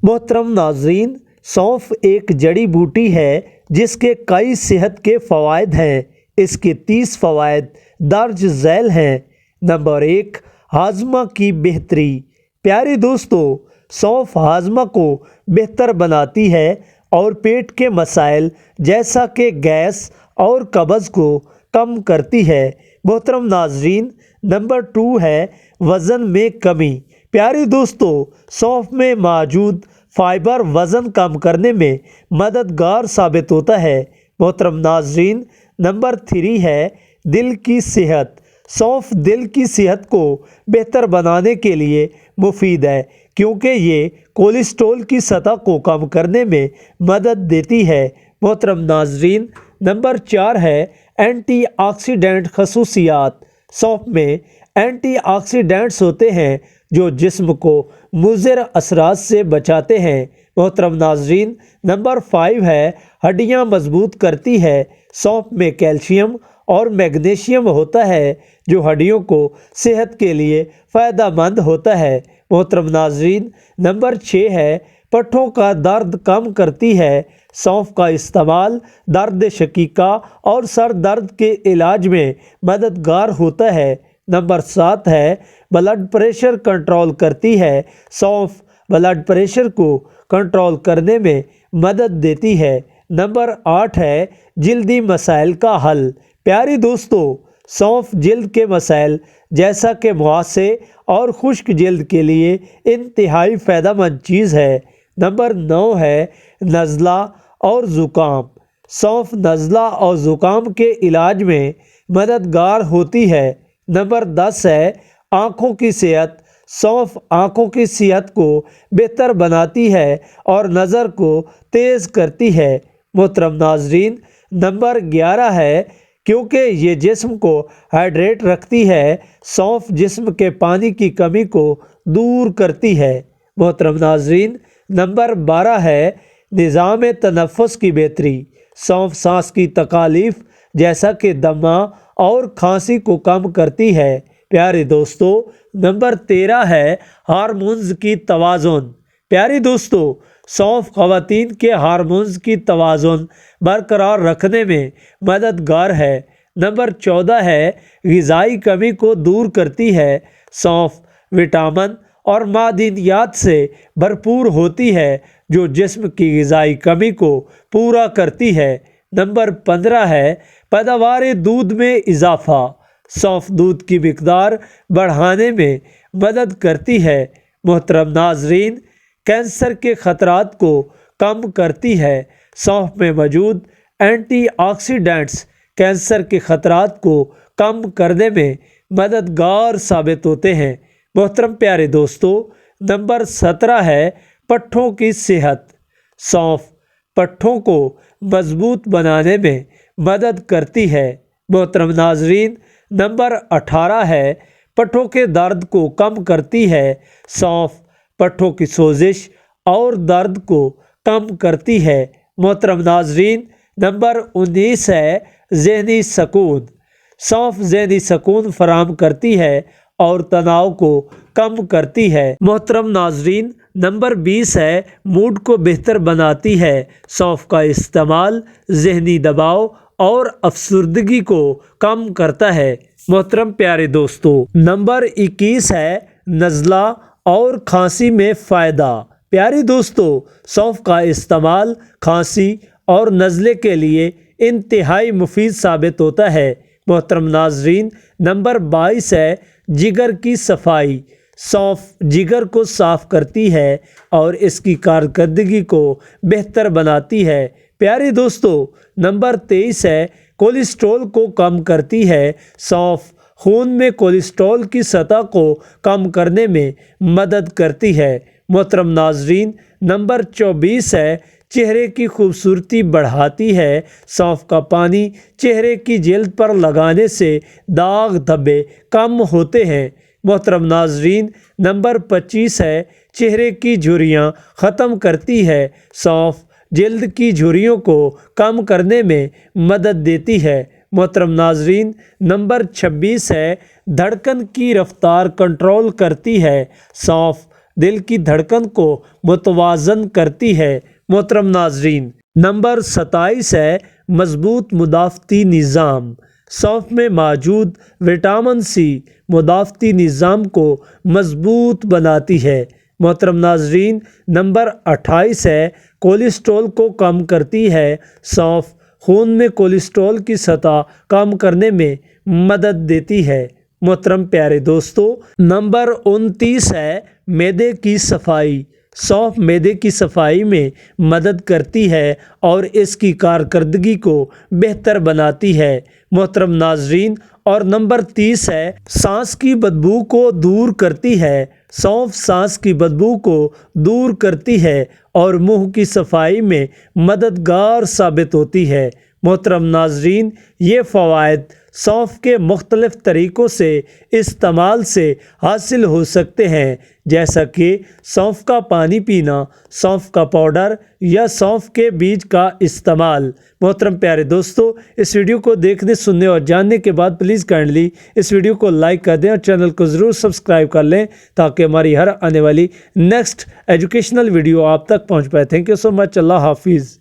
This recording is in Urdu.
محترم ناظرین، سونف ایک جڑی بوٹی ہے جس کے کئی صحت کے فوائد ہیں۔ اس کے 30 فوائد درج ذیل ہیں۔ نمبر 1، ہاضمہ کی بہتری۔ پیارے دوستو، سونف ہاضمہ کو بہتر بناتی ہے اور پیٹ کے مسائل جیسا کہ گیس اور قبض کو کم کرتی ہے۔ محترم ناظرین، نمبر 2 ہے وزن میں کمی۔ پیارے دوستو، سونف میں موجود فائبر وزن کم کرنے میں مددگار ثابت ہوتا ہے۔ محترم ناظرین، نمبر 3 ہے دل کی صحت۔ سونف دل کی صحت کو بہتر بنانے کے لیے مفید ہے کیونکہ یہ کولیسٹرول کی سطح کو کم کرنے میں مدد دیتی ہے۔ محترم ناظرین، نمبر 4 ہے اینٹی آکسیڈنٹ خصوصیات۔ سونف میں اینٹی آکسیڈنٹس ہوتے ہیں جو جسم کو مضر اثرات سے بچاتے ہیں۔ محترم ناظرین، نمبر 5 ہے ہڈیاں مضبوط کرتی ہے۔ سونف میں کیلشیم اور میگنیشیم ہوتا ہے جو ہڈیوں کو صحت کے لیے فائدہ مند ہوتا ہے۔ محترم ناظرین، نمبر 6 ہے پٹھوں کا درد کم کرتی ہے۔ سونف کا استعمال درد شقیقہ اور سر درد کے علاج میں مددگار ہوتا ہے۔ نمبر 7 ہے بلڈ پریشر کنٹرول کرتی ہے۔ سونف بلڈ پریشر کو کنٹرول کرنے میں مدد دیتی ہے۔ نمبر 8 ہے جلدی مسائل کا حل۔ پیارے دوستو، سونف جلد کے مسائل جیسا کہ مہاسے اور خشک جلد کے لیے انتہائی فائدہ مند چیز ہے۔ نمبر 9 ہے نزلہ اور زکام۔ سونف نزلہ اور زکام کے علاج میں مددگار ہوتی ہے۔ نمبر 10 ہے آنکھوں کی صحت۔ سونف آنکھوں کی صحت کو بہتر بناتی ہے اور نظر کو تیز کرتی ہے۔ محترم ناظرین، نمبر 11 ہے کیونکہ یہ جسم کو ہائیڈریٹ رکھتی ہے، سونف جسم کے پانی کی کمی کو دور کرتی ہے۔ محترم ناظرین، نمبر 12 ہے نظام تنفس کی بہتری۔ سونف سانس کی تکالیف جیسا کہ دمہ اور کھانسی کو کم کرتی ہے۔ پیارے دوستو، نمبر 13 ہے ہارمونز کی توازن۔ پیارے دوستو، سونف خواتین کے ہارمونز کی توازن برقرار رکھنے میں مددگار ہے۔ نمبر 14 ہے غذائی کمی کو دور کرتی ہے۔ سونف وٹامن اور معدنیات سے بھرپور ہوتی ہے جو جسم کی غذائی کمی کو پورا کرتی ہے۔ نمبر 15 ہے پیداوار دودھ میں اضافہ۔ سونف دودھ کی مقدار بڑھانے میں مدد کرتی ہے۔ محترم ناظرین، کینسر کے خطرات کو کم کرتی ہے۔ سونف میں موجود اینٹی آکسیڈنٹس کینسر کے خطرات کو کم کرنے میں مددگار ثابت ہوتے ہیں۔ محترم پیارے دوستو، نمبر 17 ہے پٹھوں کی صحت۔ سونف پٹھوں کو مضبوط بنانے میں مدد کرتی ہے۔ محترم ناظرین، نمبر 18 ہے پٹھوں کے درد کو کم کرتی ہے۔ سونف پٹھوں کی سوزش اور درد کو کم کرتی ہے۔ محترم ناظرین، نمبر 19 ہے ذہنی سکون۔ سونف ذہنی سکون فراہم کرتی ہے اور تناؤ کو کم کرتی ہے۔ محترم ناظرین، نمبر 20 ہے موڈ کو بہتر بناتی ہے۔ سونف کا استعمال ذہنی دباؤ اور افسردگی کو کم کرتا ہے۔ محترم پیارے دوستو، نمبر 21 ہے نزلہ اور کھانسی میں فائدہ۔ پیارے دوستو، سونف کا استعمال کھانسی اور نزلے کے لیے انتہائی مفید ثابت ہوتا ہے۔ محترم ناظرین، نمبر 22 ہے جگر کی صفائی۔ سونف جگر کو صاف کرتی ہے اور اس کی کارکردگی کو بہتر بناتی ہے۔ پیارے دوستو، نمبر 23 ہے کولیسٹرول کو کم کرتی ہے۔ سونف خون میں کولیسٹرول کی سطح کو کم کرنے میں مدد کرتی ہے۔ محترم ناظرین، نمبر 24 ہے چہرے کی خوبصورتی بڑھاتی ہے۔ سونف کا پانی چہرے کی جلد پر لگانے سے داغ دھبے کم ہوتے ہیں۔ محترم ناظرین، نمبر 25 ہے چہرے کی جھریاں ختم کرتی ہے۔ سونف جلد کی جھریوں کو کم کرنے میں مدد دیتی ہے۔ محترم ناظرین، نمبر 26 ہے دھڑکن کی رفتار کنٹرول کرتی ہے۔ سونف دل کی دھڑکن کو متوازن کرتی ہے۔ محترم ناظرین، نمبر 27 ہے مضبوط مدافعتی نظام۔ سونف میں موجود وٹامن سی مدافعتی نظام کو مضبوط بناتی ہے۔ محترم ناظرین، نمبر 28 ہے کولیسٹرول کو کم کرتی ہے۔ سونف خون میں کولیسٹرول کی سطح کم کرنے میں مدد دیتی ہے۔ محترم پیارے دوستو، نمبر 29 ہے معدے کی صفائی۔ سونف معدے کی صفائی میں مدد کرتی ہے اور اس کی کارکردگی کو بہتر بناتی ہے۔ محترم ناظرین، اور نمبر 30 ہے سانس کی بدبو کو دور کرتی ہے۔ سونف سانس کی بدبو کو دور کرتی ہے اور منہ کی صفائی میں مددگار ثابت ہوتی ہے۔ محترم ناظرین، یہ فوائد سونف کے مختلف طریقوں سے استعمال سے حاصل ہو سکتے ہیں، جیسا کہ سونف کا پانی پینا، سونف کا پاؤڈر یا سونف کے بیج کا استعمال۔ محترم پیارے دوستو، اس ویڈیو کو دیکھنے، سننے اور جاننے کے بعد پلیز کائنڈلی اس ویڈیو کو لائک کر دیں اور چینل کو ضرور سبسکرائب کر لیں تاکہ ہماری ہر آنے والی نیکسٹ ایجوکیشنل ویڈیو آپ تک پہنچ پائے۔ تھینک یو سو مچ۔ اللہ حافظ۔